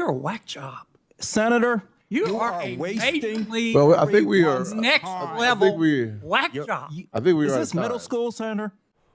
You're a whack job. Senator, You are a wasting. blatantly Well, I think we are. next I level think we. whack job. I think we is are. this middle school, Senator?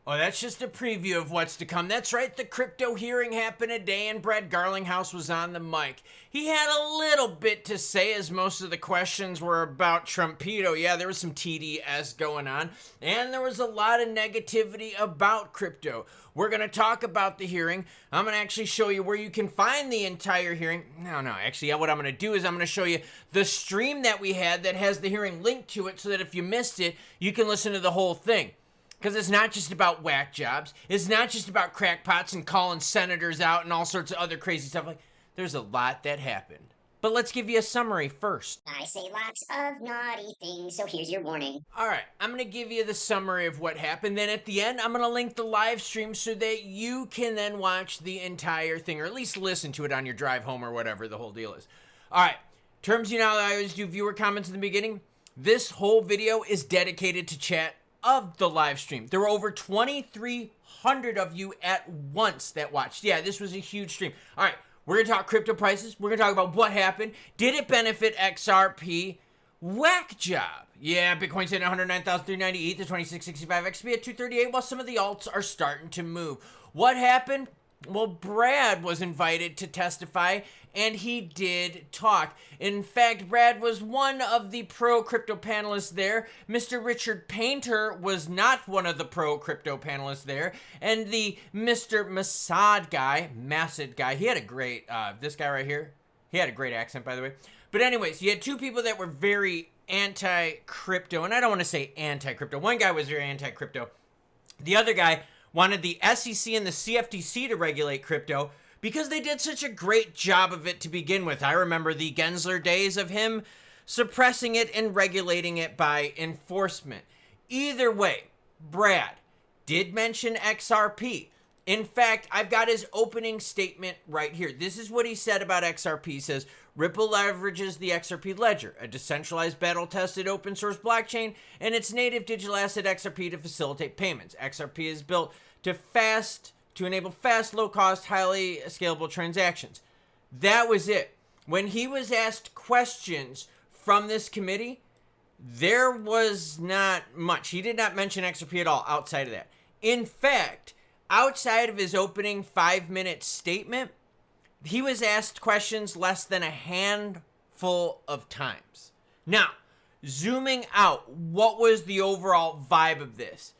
Oh, that's just a preview of what's to come. That's right, the crypto hearing happened today and Brad Garlinghouse was on the mic. He had a little bit to say as most of the questions were about Trumpito. Yeah, there was some TDS going on and there was a lot of negativity about crypto. We're going to talk about the hearing. I'm going to actually show you where you can find the entire hearing. Actually, what I'm going to do is I'm going to show you the stream that we had that has the hearing linked to it so that if you missed it, you can listen to the whole thing. Because it's not just about whack jobs. It's not just about crackpots and calling senators out and all sorts of other crazy stuff. Like, there's a lot that happened. But let's give you a summary first. I say lots of naughty things, so here's your warning. All right, I'm going to give you the summary of what happened. Then at the end, I'm going to link the live stream so that you can then watch the entire thing, or at least listen to it on your drive home or whatever the whole deal is. All right, terms you know how I always do viewer comments in the beginning. This whole video is dedicated to chat of the live stream. There were over 2,300 of you at once that watched. Yeah, this was a huge stream. All right, we're going to talk crypto prices. We're going to talk about what happened. Did it benefit XRP? Whack job. Yeah, Bitcoin's at 109,390, ETH at 2665, XP at 238, while some of the alts are starting to move. What happened? Well, Brad was invited to testify, and he did talk. In fact, Brad was one of the pro-crypto panelists there. Mr. Richard Painter was not one of the pro-crypto panelists there. And the Mr. Masad guy, he had a great, this guy right here, he had a great accent, by the way. But anyways, you had two people that were very anti-crypto, and I don't want to say anti-crypto. One guy was very anti-crypto. The other guy wanted the SEC and the CFTC to regulate crypto because they did such a great job of it to begin with. I remember the Gensler days of him suppressing it and regulating it by enforcement. Either way, Brad did mention XRP. In fact, I've got his opening statement right here. This is what he said about XRP. He says, Ripple leverages the XRP ledger, a decentralized battle-tested open source blockchain, and its native digital asset XRP to facilitate payments. XRP is built to enable fast, low-cost, highly scalable transactions. That was it. When he was asked questions from this committee, there was not much. He did not mention XRP at all outside of that. In fact, outside of his opening 5-minute statement, he was asked questions less than a handful of times. Now, zooming out, what was the overall vibe of this?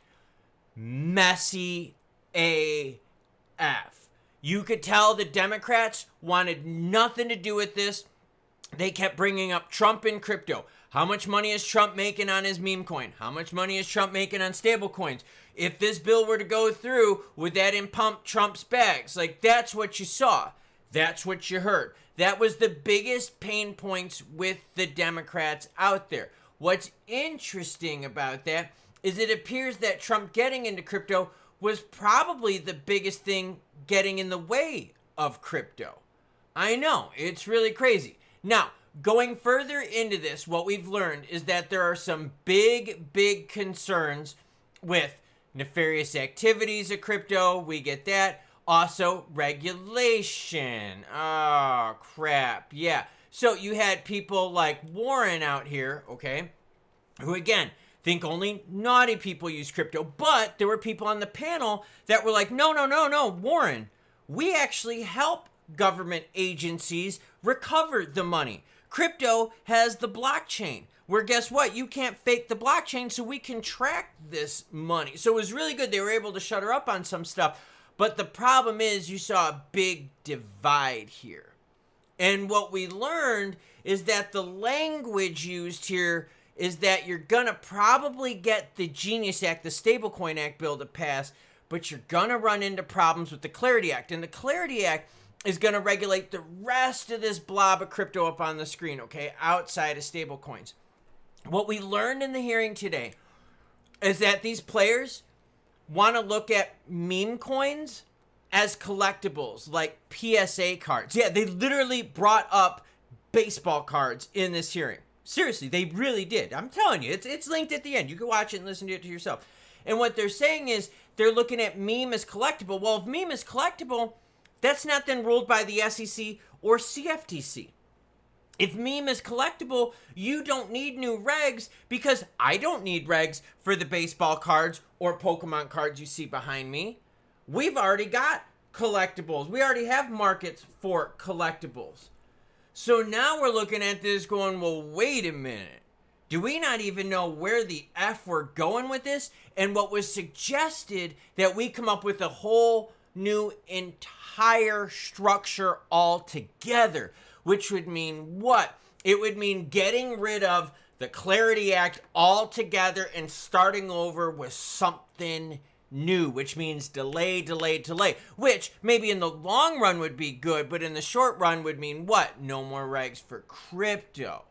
Messy AF. You could tell the Democrats wanted nothing to do with this. They kept bringing up Trump and crypto. How much money is Trump making on his meme coin? How much money is Trump making on stable coins? If this bill were to go through, would that pump Trump's bags? Like, that's what you saw. That's what you heard. That was the biggest pain points with the Democrats out there. What's interesting about that is it appears that Trump getting into crypto was probably the biggest thing getting in the way of crypto. I know, it's really crazy. Now, going further into this, what we've learned is that there are some big concerns with nefarious activities of crypto. We get that. Also, regulation. Oh, crap. Yeah. So you had people like Warren out here, okay, who again think only naughty people use crypto. But there were people on the panel that were like, no, Warren, we actually help government agencies recover the money. Crypto has the blockchain, where guess what? You can't fake the blockchain, so we can track this money. So it was really good. They were able to shut her up on some stuff. But the problem is you saw a big divide here. And what we learned is that the language used here is that you're going to probably get the Genius Act, the Stablecoin Act bill to pass, but you're going to run into problems with the Clarity Act. And the Clarity Act is going to regulate the rest of this blob of crypto up on the screen, okay, outside of stablecoins. What we learned in the hearing today is that these players want to look at meme coins as collectibles, like PSA cards. Yeah, they literally brought up baseball cards in this hearing. Seriously, they really did. I'm telling you, it's linked at the end. You can watch it and listen to it to yourself. And what they're saying is they're looking at meme as collectible. Well, if meme is collectible, that's not then ruled by the SEC or CFTC. If meme is collectible, you don't need new regs because I don't need regs for the baseball cards or Pokemon cards you see behind me. We've already got collectibles. We already have markets for collectibles. So now we're looking at this going, well, wait a minute. Do we not even know where the F we're going with this? And what was suggested that we come up with a whole new entire structure altogether, which would mean what? It would mean getting rid of the Clarity Act altogether and starting over with something new, which means delay, which maybe in the long run would be good, but in the short run would mean what? No more regs for crypto.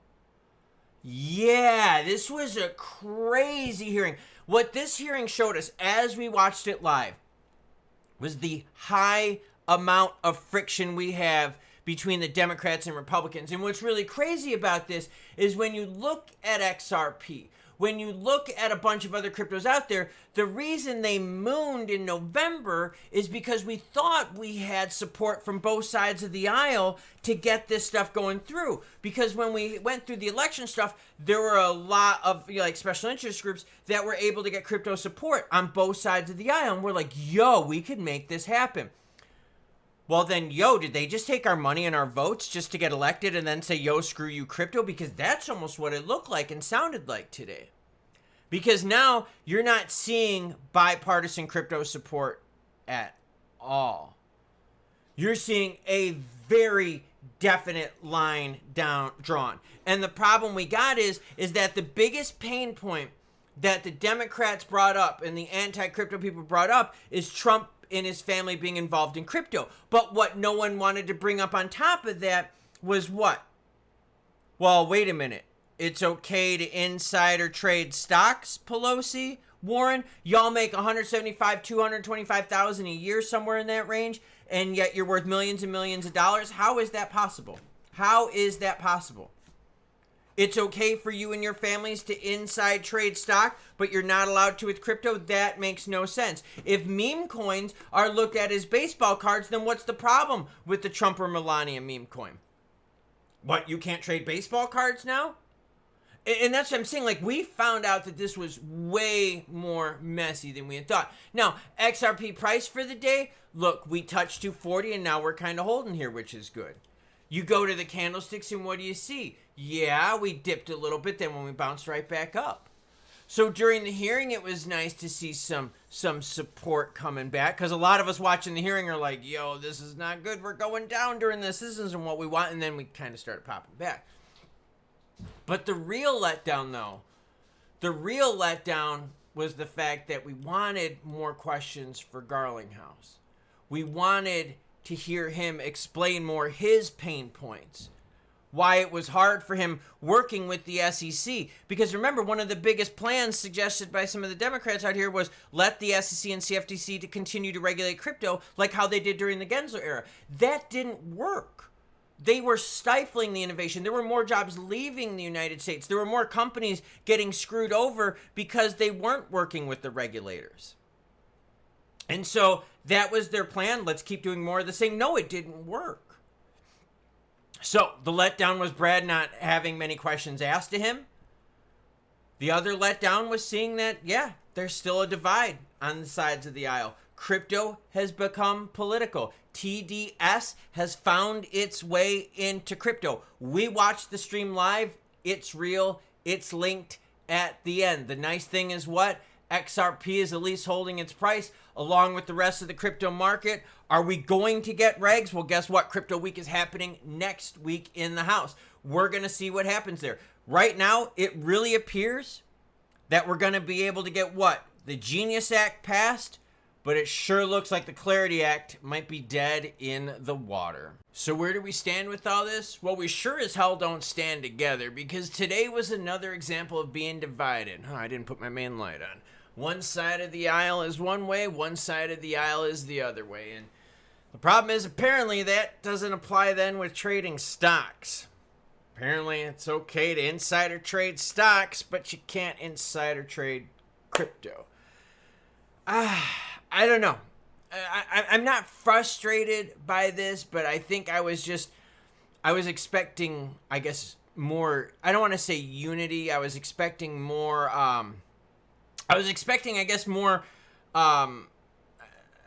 Yeah, this was a crazy hearing. What this hearing showed us as we watched it live was the high amount of friction we have between the Democrats and Republicans. And what's really crazy about this is when you look at XRP, when you look at a bunch of other cryptos out there, the reason they mooned in November is because we thought we had support from both sides of the aisle to get this stuff going through. Because when we went through the election stuff, there were a lot of like special interest groups that were able to get crypto support on both sides of the aisle. And we're like, yo, we could make this happen. Well, then, yo, did they just take our money and our votes just to get elected and then say, yo, screw you, crypto? Because that's almost what it looked like and sounded like today. Because now you're not seeing bipartisan crypto support at all. You're seeing a very definite line drawn. And the problem we got is that the biggest pain point that the Democrats brought up and the anti-crypto people brought up is Trump and his family being involved in crypto. But what no one wanted to bring up on top of that was what? Well, wait a minute. It's okay to insider trade stocks, Pelosi, Warren. Y'all make $175,000, $225,000 a year, somewhere in that range, and yet you're worth millions and millions of dollars. How is that possible? How is that possible? It's okay for you and your families to inside trade stock, but you're not allowed to with crypto? That makes no sense. If meme coins are looked at as baseball cards, then what's the problem with the Trump or Melania meme coin? What, you can't trade baseball cards now? And that's what I'm saying. Like, we found out that this was way more messy than we had thought. Now, XRP price for the day, look, we touched 240 and now we're kind of holding here, which is good. You go to the candlesticks and what do you see? Yeah, we dipped a little bit, then when we bounced right back up. So during the hearing, it was nice to see some support coming back, because a lot of us watching the hearing are like, yo, this is not good. We're going down during this. This isn't what we want. And then we kind of started popping back. But the real letdown, though, was the fact that we wanted more questions for Garlinghouse. We wanted to hear him explain more his pain points, why it was hard for him working with the SEC. Because remember, one of the biggest plans suggested by some of the Democrats out here was let the SEC and CFTC to continue to regulate crypto like how they did during the Gensler era. That didn't work. They were stifling the innovation. There were more jobs leaving the United States. There were more companies getting screwed over because they weren't working with the regulators. And so that was their plan. Let's keep doing more of the same. No, it didn't work. So the letdown was Brad not having many questions asked to him. The other letdown was seeing that, yeah, there's still a divide on the sides of the aisle. Crypto has become political. TDS has found its way into crypto. We watched the stream live. It's real. It's linked at the end. The nice thing is what? XRP is at least holding its price along with the rest of the crypto market. Are we going to get regs? Well, guess what? Crypto Week is happening next week in the House. We're going to see what happens there. Right now, it really appears that we're going to be able to get what? The Genius Act passed, but it sure looks like the Clarity Act might be dead in the water. So where do we stand with all this? Well, we sure as hell don't stand together, because today was another example of being divided. I didn't put my main light on. One side of the aisle is one way, one side of the aisle is the other way. And the problem is, apparently that doesn't apply then with trading stocks. Apparently it's okay to insider trade stocks, but you can't insider trade crypto. I don't know. I'm not frustrated by this, but I think I was just I was expecting, I guess, more, I don't want to say unity. I was expecting more, more,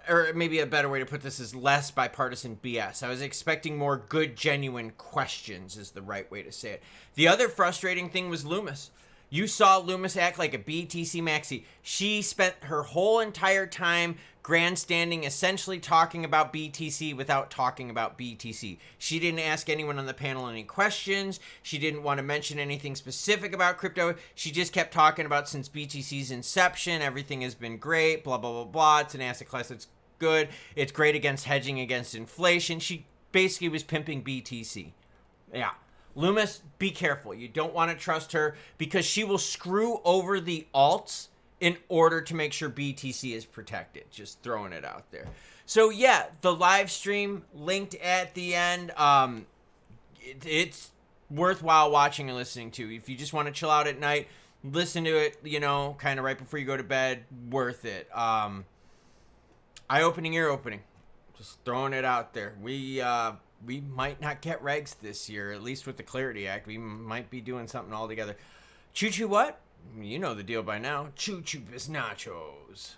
or maybe a better way to put this is less bipartisan BS. I was expecting more good, genuine questions is the right way to say it. The other frustrating thing was Loomis. You saw Loomis act like a BTC maxi. She spent her whole entire time grandstanding, essentially talking about BTC without talking about BTC. She didn't ask anyone on the panel any questions. She didn't want to mention anything specific about crypto. She just kept talking about since BTC's inception, everything has been great, blah, blah, blah, blah. It's an asset class that's good. It's great against hedging against inflation. She basically was pimping BTC. Yeah. Loomis, be careful. You don't want to trust her because she will screw over the alts in order to make sure BTC is protected. Just throwing it out there. So yeah, the live stream linked at the end. It's worthwhile watching and listening to. If you just want to chill out at night, listen to it, you know, kind of right before you go to bed. Worth it. Eye-opening, ear-opening. Just throwing it out there. We might not get regs this year, at least with the Clarity Act. We might be doing something altogether. Choo-choo what? You know the deal by now. Choo-choo bis nachos.